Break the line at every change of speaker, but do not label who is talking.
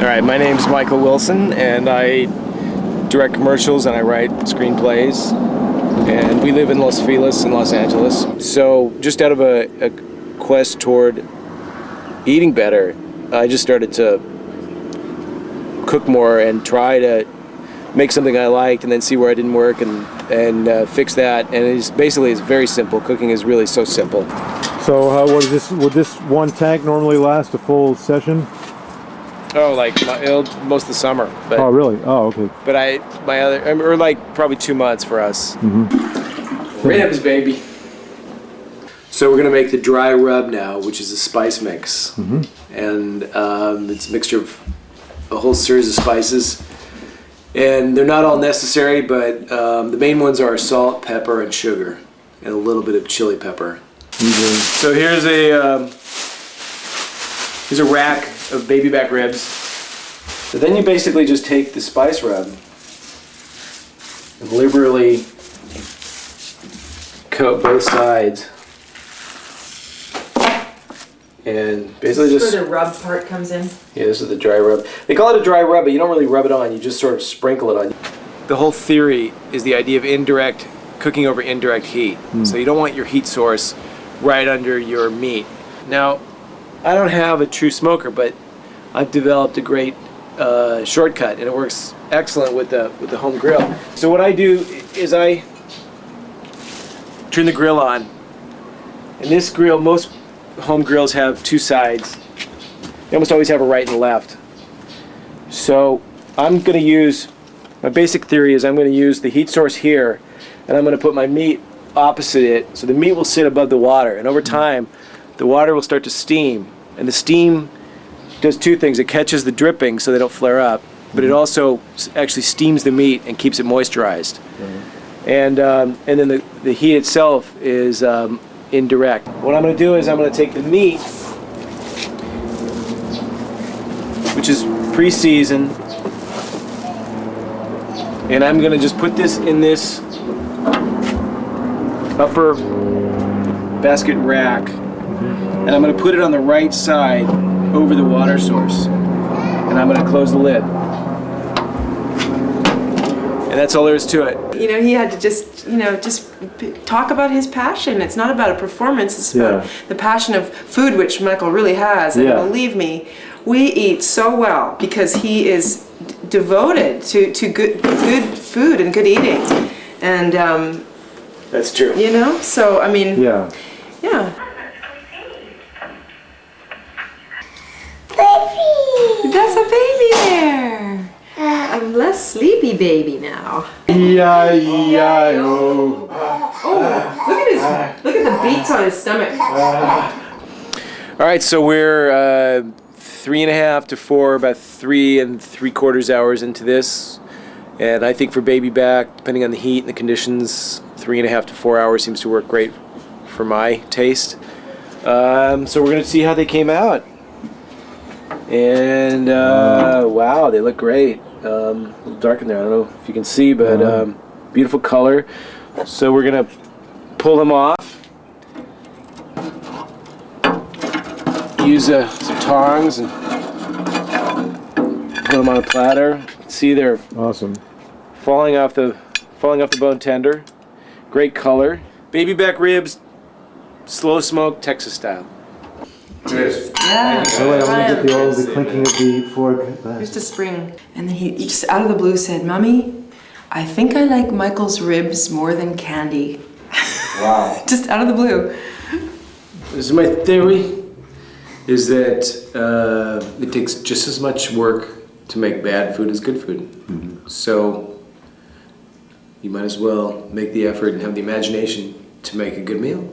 All right, my name's Michael Wilson, and I direct commercials and I write screenplays. And we live in Los Feliz in Los Angeles. So just out of a quest toward eating better, I just started to cook more and try to make something I liked and then see where it didn't work and fix that. And it's very simple. Cooking is really so simple.
So what is this? Would this one tank normally last a full session?
Oh, like most of the summer. But,
oh, really? Oh, okay.
But or like probably 2 months for us.
Mm-hmm.
Ribs, baby. So we're gonna make the dry rub now, which is a spice mix, and it's a mixture of a whole series of spices, and they're not all necessary, but the main ones are salt, pepper, and sugar, and a little bit of chili pepper. So here's a rack of baby back ribs. So then you basically just take the spice rub and liberally coat both sides. And basically
this is where the rub part comes in?
Yeah, this is the dry rub. They call it a dry rub, but you don't really rub it on, you just sort of sprinkle it on. The whole theory is the idea of cooking over indirect heat. So you don't want your heat source right under your meat. Now, I don't have a true smoker, but I've developed a great shortcut, and it works excellent with the home grill. So what I do is I turn the grill on, and this grill, most home grills have two sides. They almost always have a right and left. So I'm going to use, my basic theory is I'm going to use the heat source here, and I'm going to put my meat opposite it, so the meat will sit above the water, and over time the water will start to steam, and the steam does two things. It catches the dripping so they don't flare up, but it also actually steams the meat and keeps it moisturized. And then the heat itself is indirect. What I'm going to do is I'm going to take the meat, which is pre-seasoned, and I'm going to just put this in this upper basket rack, and I'm going to put it on the right side over the water source, and I'm going to close the lid. And that's all there is to it.
You know, he had to just talk about his passion. It's not about a performance, it's about the passion of food, which Michael really has. And believe me, we eat so well because he is devoted to good food and good eating. And
that's true.
You know, so I mean, yeah. Baby! That's a baby there. I'm less sleepy baby now.
E-I-E-I-O.
Oh, look at the beats on his stomach.
All right, so we're 3.5 to 4, about 3 3/4 hours into this, and I think for baby back, depending on the heat and the conditions, 3.5 to 4 hours seems to work great for my taste. So we're gonna see how they came out. And wow, they look great. A little dark in there, I don't know if you can see, but beautiful color. So we're gonna pull them off. Use some tongs and put them on a platter. See, they're
awesome.
Falling off the bone tender. Great color. Baby back ribs, slow smoke, Texas style. Cheers.
Yeah.
So wait, I want to get the clinking of the fork.
Here's the spring. And then he just out of the blue said, "Mommy, I think I like Michael's ribs more than candy."
Wow.
Just out of the blue.
This is my theory, is that it takes just as much work to make bad food as good food. So you might as well make the effort and have the imagination to make a good meal.